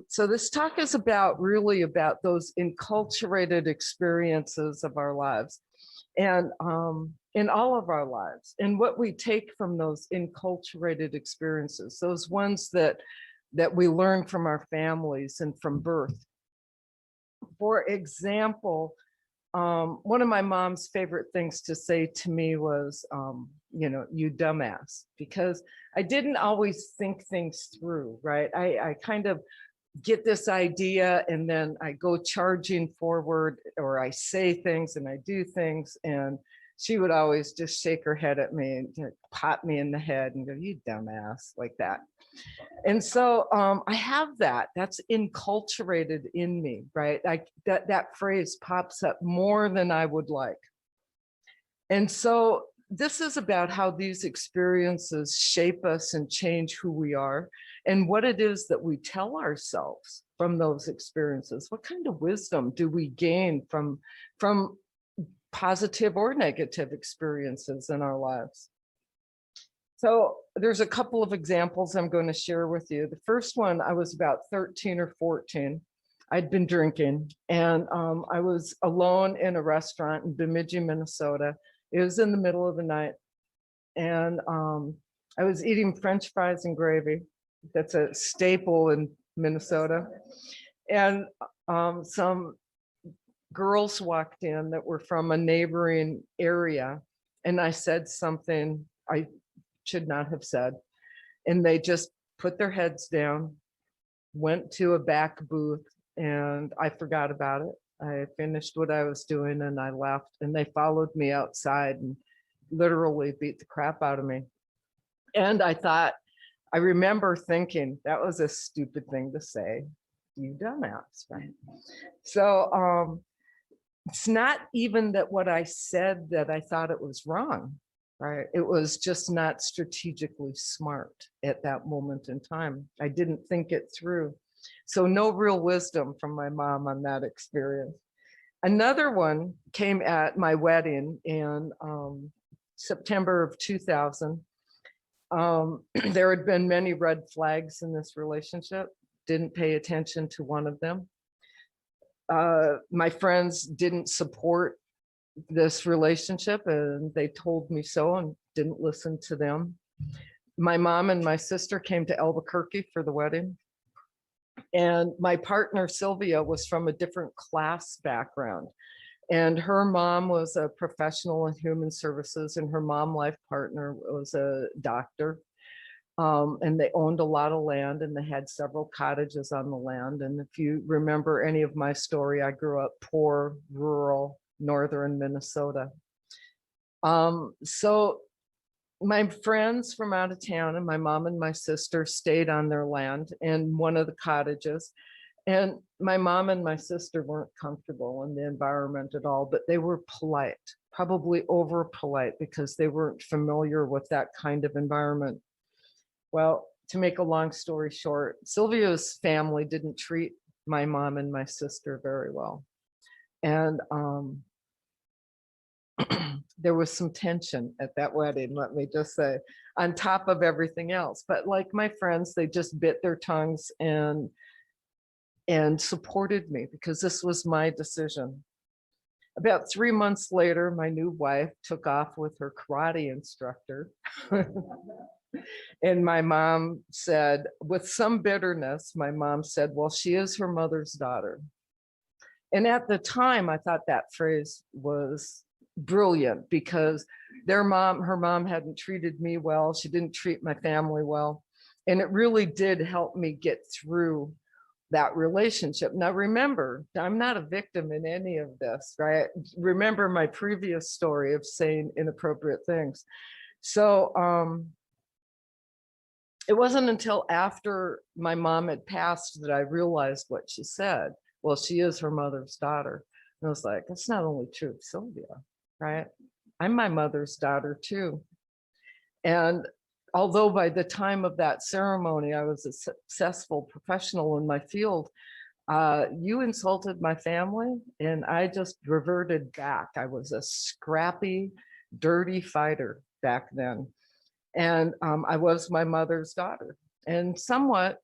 So this talk is really about those enculturated experiences of our lives and in all of our lives and what we take from those enculturated experiences, those ones that we learn from our families and from birth. For example, one of my mom's favorite things to say to me was, you dumbass, because I didn't always think things through, right? I kind of get this idea and then I go charging forward, or I say things and I do things, and she would always just shake her head at me and pop me in the head and go, "You dumbass," like that. And so I have that's enculturated in me, right? That phrase pops up more than I would like. And so this is about how these experiences shape us and change who we are, and what it is that we tell ourselves from those experiences. What kind of wisdom do we gain from positive or negative experiences in our lives? So there's a couple of examples I'm going to share with you. The first one, I was about 13 or 14. I'd been drinking, and I was alone in a restaurant in Bemidji, Minnesota. It was in the middle of the night, and I was eating French fries and gravy. That's a staple in Minnesota. And some girls walked in that were from a neighboring area, and I said something I should not have said. And they just put their heads down, went to a back booth, and I forgot about it. I finished what I was doing and I left, and they followed me outside and literally beat the crap out of me. And I remember thinking, that was a stupid thing to say, "You dumbass," right? So it's not even that what I said that I thought it was wrong, right? It was just not strategically smart at that moment in time. I didn't think it through. So no real wisdom from my mom on that experience. Another one came at my wedding in September of 2000. There had been many red flags in this relationship. Didn't pay attention to one of them. My friends didn't support this relationship, and they told me so and didn't listen to them. My mom and my sister came to Albuquerque for the wedding. And my partner, Sylvia, was from a different class background. And her mom was a professional in human services, and her mom life partner was a doctor. And they owned a lot of land, and they had several cottages on the land. And if you remember any of my story, I grew up poor, rural, northern Minnesota. So my friends from out of town and my mom and my sister stayed on their land in one of the cottages. And my mom and my sister weren't comfortable in the environment at all, but they were polite, probably over polite, because they weren't familiar with that kind of environment. Well, to make a long story short, Sylvia's family didn't treat my mom and my sister very well. And there was some tension at that wedding, let me just say, on top of everything else. But like my friends, they just bit their tongues and supported me because this was my decision. About 3 months later, my new wife took off with her karate instructor. And my mom said, with some bitterness, my mom said, "Well, she is her mother's daughter." And at the time, I thought that phrase was brilliant, because her mom hadn't treated me well. She didn't treat my family well. And it really did help me get through that relationship. Now, remember, I'm not a victim in any of this, right? Remember my previous story of saying inappropriate things. So it wasn't until after my mom had passed that I realized what she said. Well, she is her mother's daughter. And I was like, that's not only true of Sylvia, right? I'm my mother's daughter too. And although by the time of that ceremony, I was a successful professional in my field, you insulted my family, and I just reverted back. I was a scrappy, dirty fighter back then. And I was my mother's daughter. And somewhat,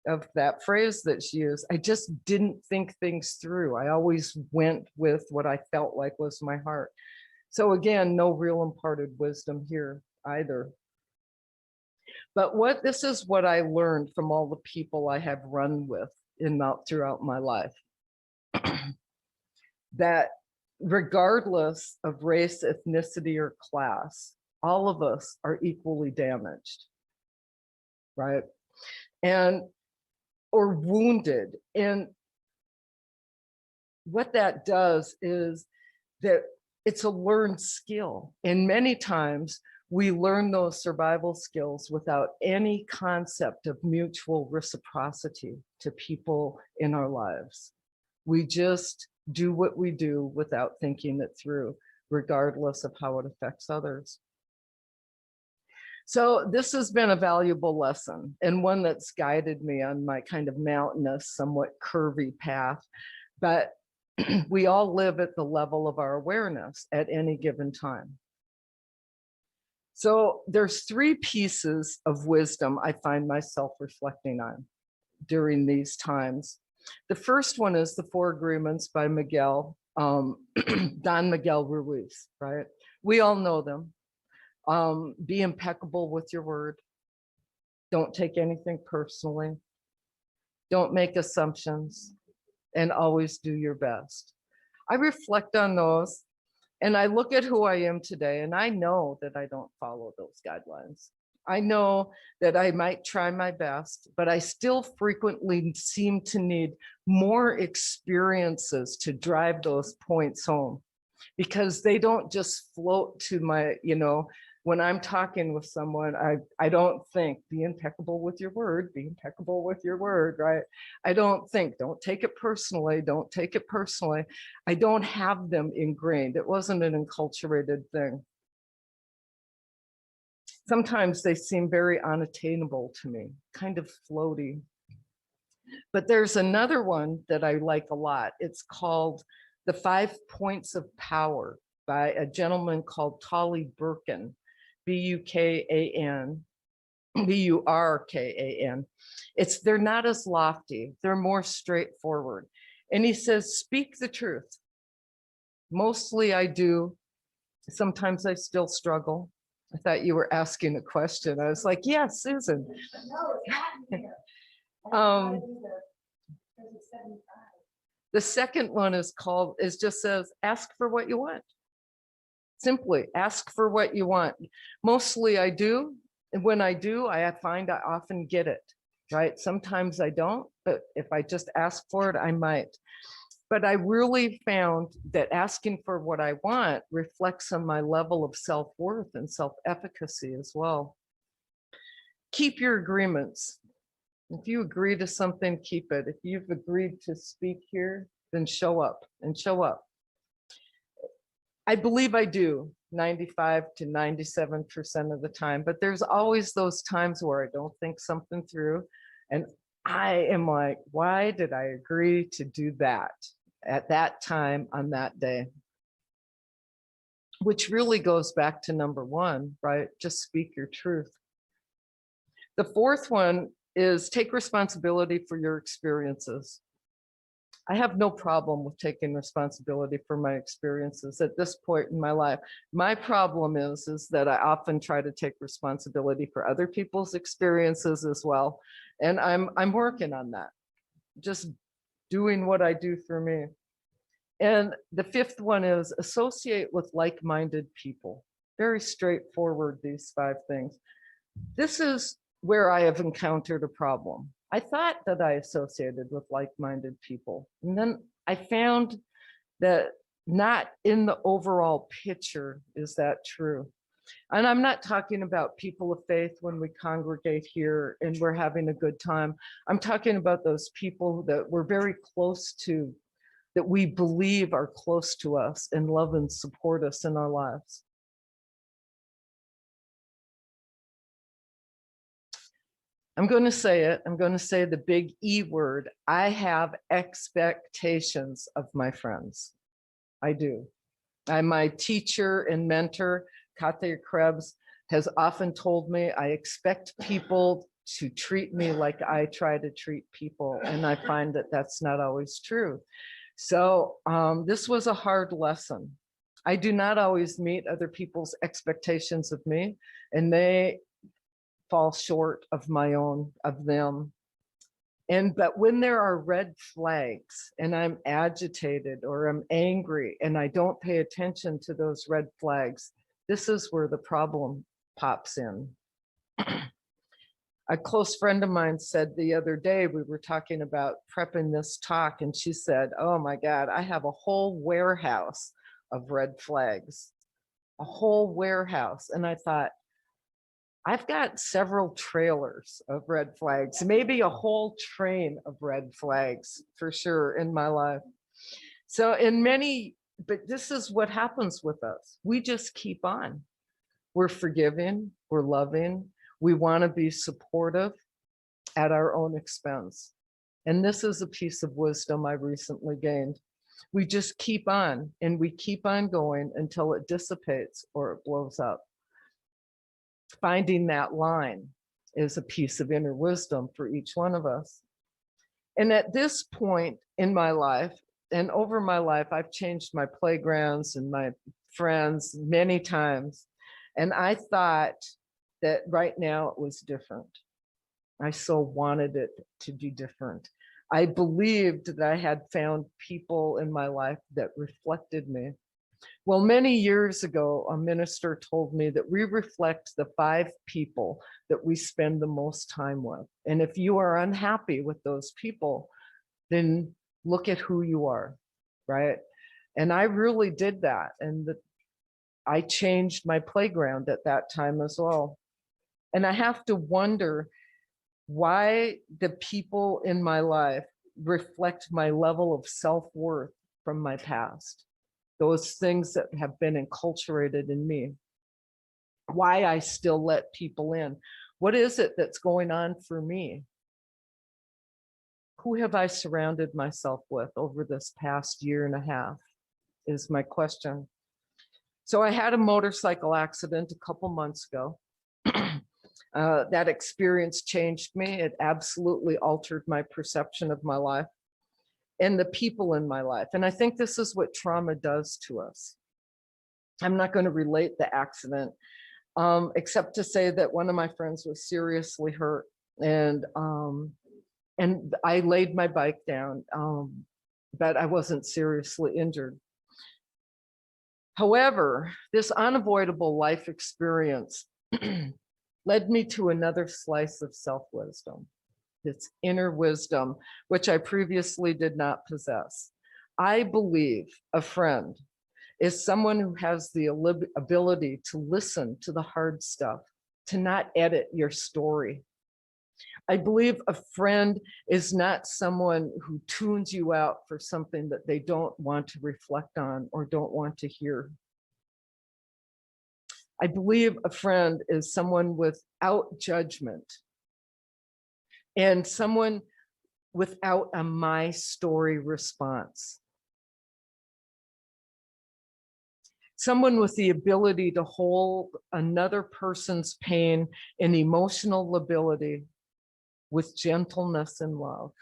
of that phrase that she used. I just didn't think things through. I always went with what I felt like was my heart. So again, no real imparted wisdom here either. But this is what I learned from all the people I have run with throughout my life. That regardless of race, ethnicity, or class, all of us are equally damaged, right? Or wounded. And what that does is that it's a learned skill. And many times we learn those survival skills without any concept of mutual reciprocity to people in our lives. We just do what we do without thinking it through, regardless of how it affects others. So this has been a valuable lesson, and one that's guided me on my kind of mountainous, somewhat curvy path. But we all live at the level of our awareness at any given time. So there's 3 pieces of wisdom I find myself reflecting on during these times. The first one is the 4 Agreements by Don Miguel Ruiz, right? We all know them. Be impeccable with your word. Don't take anything personally. Don't make assumptions, and always do your best. I reflect on those, and I look at who I am today, and I know that I don't follow those guidelines. I know that I might try my best, but I still frequently seem to need more experiences to drive those points home, because they don't just float to my, when I'm talking with someone, I don't think, be impeccable with your word, be impeccable with your word, right? I don't think, don't take it personally, don't take it personally. I don't have them ingrained. It wasn't an enculturated thing. Sometimes they seem very unattainable to me, kind of floaty. But there's another one that I like a lot. It's called The 5 Points of Power by a gentleman called Tolly Burkan, B-U-R-K-A-N. They're not as lofty, they're more straightforward. And he says, speak the truth. Mostly I do. Sometimes I still struggle. I thought you were asking a question. I was like, yeah, Susan. The second one just says, ask for what you want. Simply ask for what you want. Mostly I do. And when I do, I find I often get it, right? Sometimes I don't, but if I just ask for it, I might. But I really found that asking for what I want reflects on my level of self-worth and self-efficacy as well. Keep your agreements. If you agree to something, keep it. If you've agreed to speak here, then show up and show up. I believe I do 95 to 97% of the time, but there's always those times where I don't think something through. And I am like, why did I agree to do that at that time on that day? Which really goes back to number 1, right? Just speak your truth. The 4th one is take responsibility for your experiences. I have no problem with taking responsibility for my experiences at this point in my life. My problem is that I often try to take responsibility for other people's experiences as well. And I'm working on that, just doing what I do for me. And the 5th one is associate with like-minded people. Very straightforward, these 5 things. This is where I have encountered a problem. I thought that I associated with like-minded people. And then I found that not in the overall picture is that true. And I'm not talking about people of faith when we congregate here and we're having a good time. I'm talking about those people that we're very close to, that we believe are close to us and love and support us in our lives. I'm going to say it. I'm going to say the big E word. I have expectations of my friends. I do. My teacher and mentor, Katherine R.B, has often told me I expect people to treat me like I try to treat people. And I find that that's not always true. So this was a hard lesson. I do not always meet other people's expectations of me, and they fall short of my own, of them. But when there are red flags and I'm agitated or I'm angry and I don't pay attention to those red flags, this is where the problem pops in. A close friend of mine said the other day, we were talking about prepping this talk, and she said, oh my God, I have a whole warehouse of red flags, a whole warehouse. And I thought, I've got several trailers of red flags, maybe a whole train of red flags for sure in my life. So but this is what happens with us. We just keep on. We're forgiving, we're loving, we want to be supportive at our own expense. And this is a piece of wisdom I recently gained. We just keep on, and we keep on going until it dissipates or it blows up. Finding that line is a piece of inner wisdom for each one of us. And at this point in my life and over my life, I've changed my playgrounds and my friends many times. And I thought that right now it was different. I so wanted it to be different. I believed that I had found people in my life that reflected me. Well, many years ago, a minister told me that we reflect the 5 people that we spend the most time with. And if you are unhappy with those people, then look at who you are, right? And I really did that. And I changed my playground at that time as well. And I have to wonder why the people in my life reflect my level of self-worth from my past. Those things that have been enculturated in me, why I still let people in. What is it that's going on for me? Who have I surrounded myself with over this past year and a half is my question. So I had a motorcycle accident a couple months ago. That experience changed me. It absolutely altered my perception of my life and the people in my life. And I think this is what trauma does to us. I'm not going to relate the accident, except to say that one of my friends was seriously hurt, and I laid my bike down, but I wasn't seriously injured. However, this unavoidable life experience led me to another slice of self-wisdom. This inner wisdom, which I previously did not possess. I believe a friend is someone who has the ability to listen to the hard stuff, to not edit your story. I believe a friend is not someone who tunes you out for something that they don't want to reflect on or don't want to hear. I believe a friend is someone without judgment, and someone without a my story response. Someone with the ability to hold another person's pain and emotional lability with gentleness and love.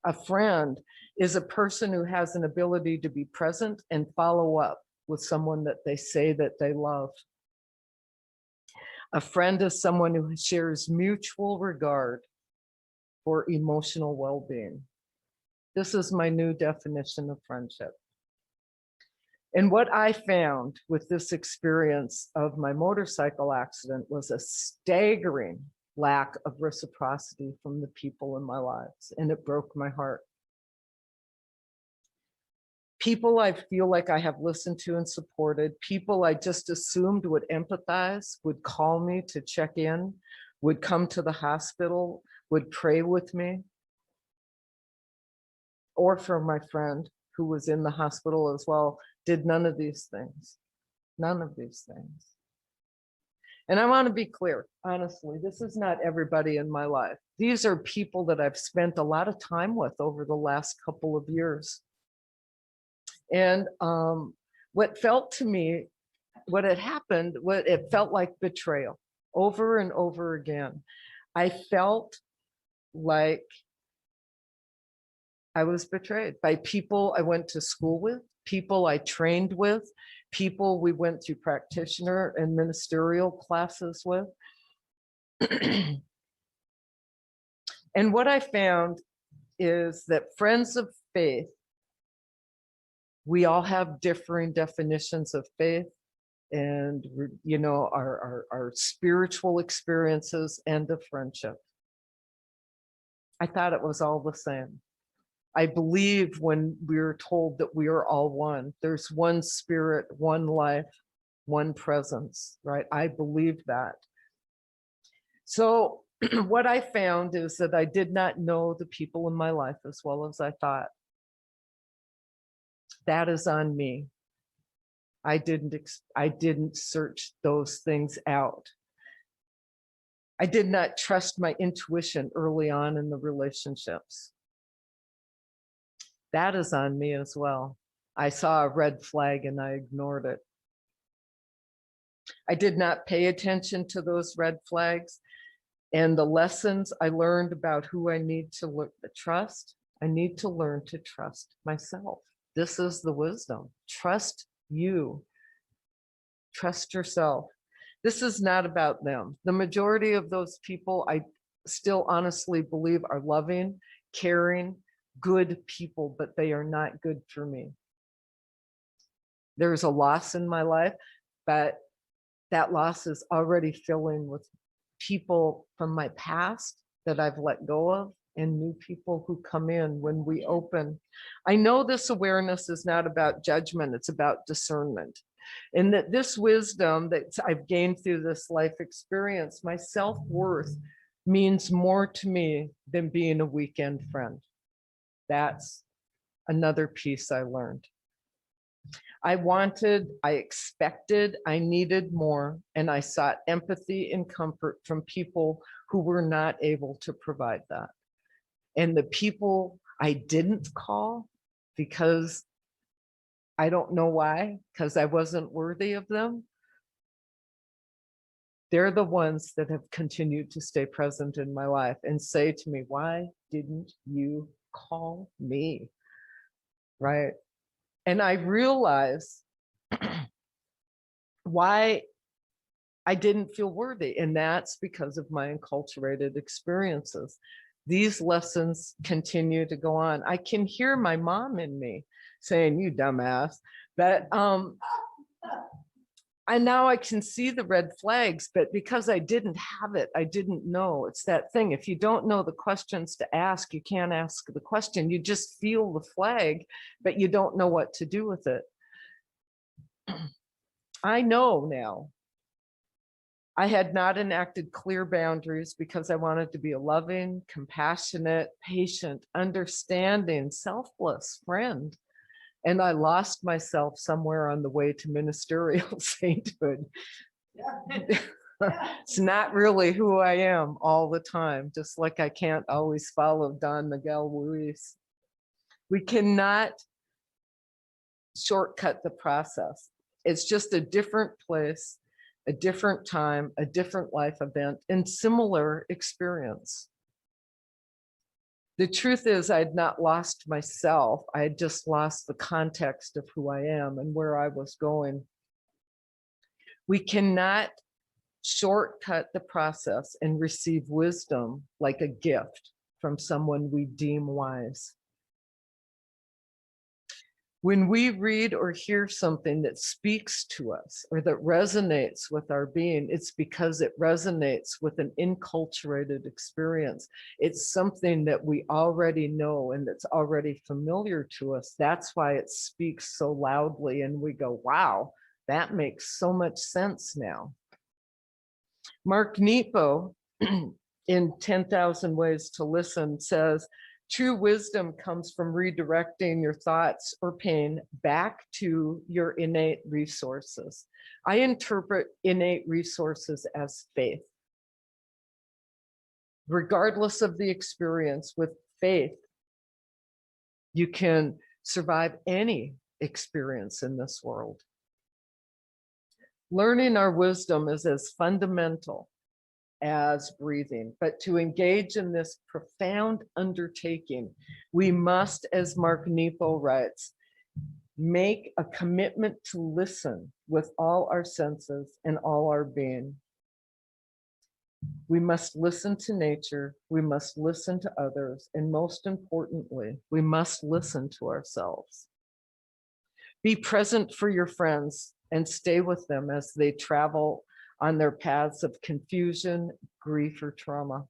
A friend is a person who has an ability to be present and follow up with someone that they say that they love. A friend is someone who shares mutual regard for emotional well-being. This is my new definition of friendship. And what I found with this experience of my motorcycle accident was a staggering lack of reciprocity from the people in my lives, and it broke my heart. People I feel like I have listened to and supported, people I just assumed would empathize, would call me to check in, would come to the hospital, would pray with me. Or for my friend who was in the hospital as well, did none of these things. None of these things. And I want to be clear, honestly, this is not everybody in my life. These are people that I've spent a lot of time with over the last couple of years. And what felt to me, what had happened, it felt like betrayal. over and over again. I felt like I was betrayed by people I went to school with, people I trained with, people we went through practitioner and ministerial classes with. And what I found is that friends of faith, we all have differing definitions of faith and, you know, our spiritual experiences and of friendship. I thought it was all the same. I believe when we're told that we are all one, there's one spirit, one life, one presence, right? I believe that. So what I found is that I did not know the people in my life as well as I thought. That is on me. I didn't search those things out. I did not trust my intuition early on in the relationships. That is on me as well. I saw a red flag and I ignored it. I did not pay attention to those red flags and the lessons I learned about who I need to trust. I need to learn to trust myself. This is the wisdom. Trust you. Trust yourself. This is not about them. The majority of those people, I still honestly believe, are loving, caring, good people, but they are not good for me. There's a loss in my life, but that loss is already filling with people from my past that I've let go of and new people who come in when we open. I know this awareness is not about judgment, it's about discernment. And that this wisdom that I've gained through this life experience, my self-worth means more to me than being a weekend friend. That's another piece I learned. I wanted, I expected, I needed more, and I sought empathy and comfort from people who were not able to provide that. And the people I didn't call because I don't know why, because I wasn't worthy of them, they're the ones that have continued to stay present in my life and say to me, why didn't you call me? Right? And I realized why I didn't feel worthy. And that's because of my enculturated experiences. These lessons continue to go on. I can hear my mom in me saying, you dumbass. But and now I can see the red flags, but because I didn't have it, I didn't know. It's that thing. If you don't know the questions to ask, you can't ask the question. You just feel the flag, but you don't know what to do with it. I know now. I had not enacted clear boundaries because I wanted to be a loving, compassionate, patient, understanding, selfless friend. And I lost myself somewhere on the way to ministerial sainthood. It's not really who I am all the time, just like I can't always follow Don Miguel Ruiz. We cannot shortcut the process. It's just a different place, a different time, a different life event, and similar experience. The truth is, I had not lost myself. I had just lost the context of who I am and where I was going. We cannot shortcut the process and receive wisdom like a gift from someone we deem wise. When we read or hear something that speaks to us or that resonates with our being, it's because it resonates with an enculturated experience. It's something that we already know and that's already familiar to us. That's why it speaks so loudly and we go, wow, that makes so much sense now. Mark Nepo in 10,000 Ways to Listen says, true wisdom comes from redirecting your thoughts or pain back to your innate resources. I interpret innate resources as faith. Regardless of the experience, with faith, you can survive any experience in this world. Learning our wisdom is as fundamental as breathing. But to engage in this profound undertaking, we must, as Mark Nepo writes, make a commitment to listen with all our senses and all our being. We must listen to nature, we must listen to others, and most importantly, we must listen to ourselves. Be present for your friends and stay with them as they travel on their paths of confusion, grief, or trauma.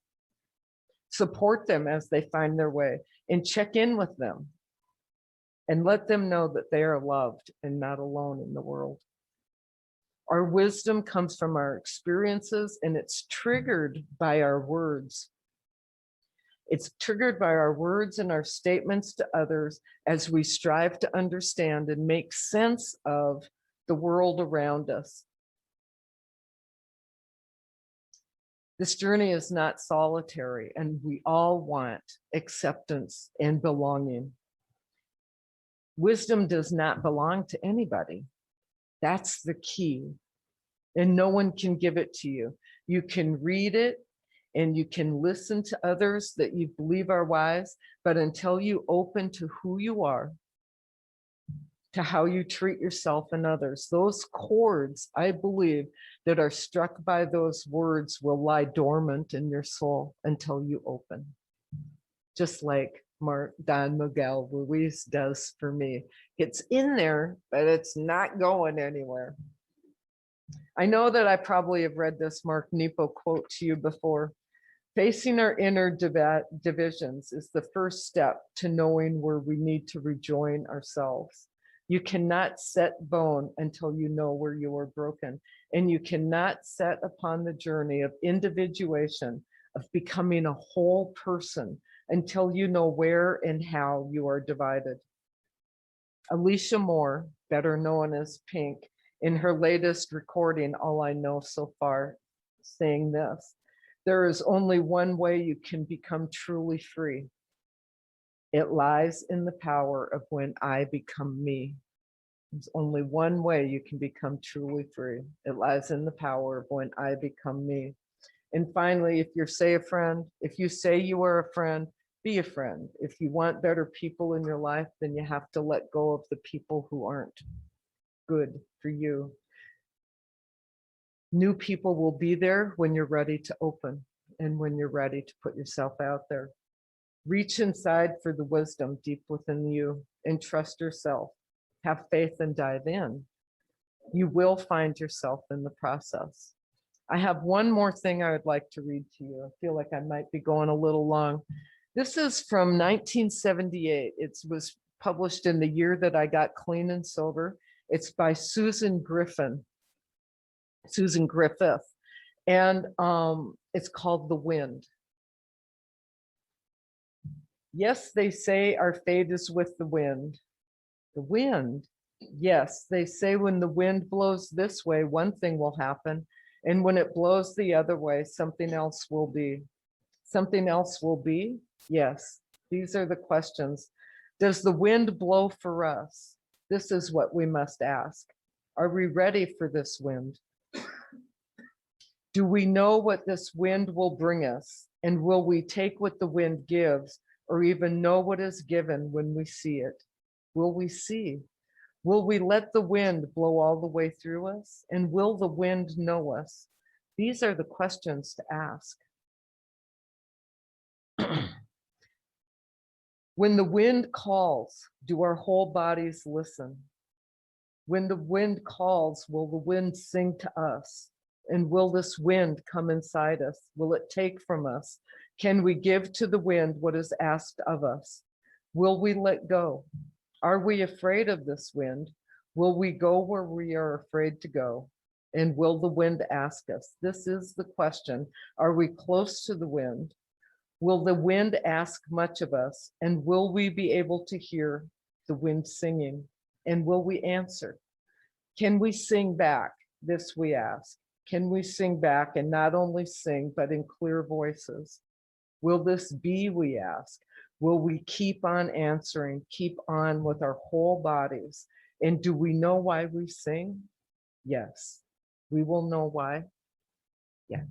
Support them as they find their way and check in with them and let them know that they are loved and not alone in the world. Our wisdom comes from our experiences and it's triggered by our words. It's triggered by our words and our statements to others as we strive to understand and make sense of the world around us. This journey is not solitary, and we all want acceptance and belonging. Wisdom does not belong to anybody. That's the key. And no one can give it to you. You can read it and you can listen to others that you believe are wise, but until you open to who you are, to how you treat yourself and others, those chords, I believe, that are struck by those words will lie dormant in your soul until you open. Just like Don Miguel Ruiz does for me. It's in there, but it's not going anywhere. I know that I probably have read this Mark Nepo quote to you before. Facing our inner divisions is the first step to knowing where we need to rejoin ourselves. You cannot set bone until you know where you are broken, and you cannot set upon the journey of individuation, of becoming a whole person, until you know where and how you are divided. Alicia Moore, better known as Pink, in her latest recording, All I Know So Far, saying this: there is only one way you can become truly free. It lies in the power of when I become me. There's only one way you can become truly free. It lies in the power of when I become me. And finally, if you say you are a friend, be a friend. If you want better people in your life, then you have to let go of the people who aren't good for you. New people will be there when you're ready to open and when you're ready to put yourself out there. Reach inside for the wisdom deep within you and trust yourself. Have faith and dive in. You will find yourself in the process. I have one more thing I would like to read to you. I feel like I might be going a little long. This is from 1978. It was published in the year that I got clean and sober. It's by Susan Griffith. And it's called The Wind. Yes, they say our fate is with the wind. The wind? Yes, they say when the wind blows this way, one thing will happen. And when it blows the other way, something else will be. Something else will be? Yes, these are the questions. Does the wind blow for us? This is what we must ask. Are we ready for this wind? Do we know what this wind will bring us? And will we take what the wind gives, or even know what is given when we see it? Will we see? Will we let the wind blow all the way through us? And will the wind know us? These are the questions to ask. When the wind calls, do our whole bodies listen? When the wind calls, will the wind sing to us? And will this wind come inside us? Will it take from us? Can we give to the wind what is asked of us? Will we let go? Are we afraid of this wind? Will we go where we are afraid to go? And will the wind ask us? This is the question. Are we close to the wind? Will the wind ask much of us? And will we be able to hear the wind singing? And will we answer? Can we sing back? This we ask. Can we sing back, and not only sing, but in clear voices? Will this be, we ask? Will we keep on answering, keep on with our whole bodies? And do we know why we sing? Yes, we will know why. Yeah.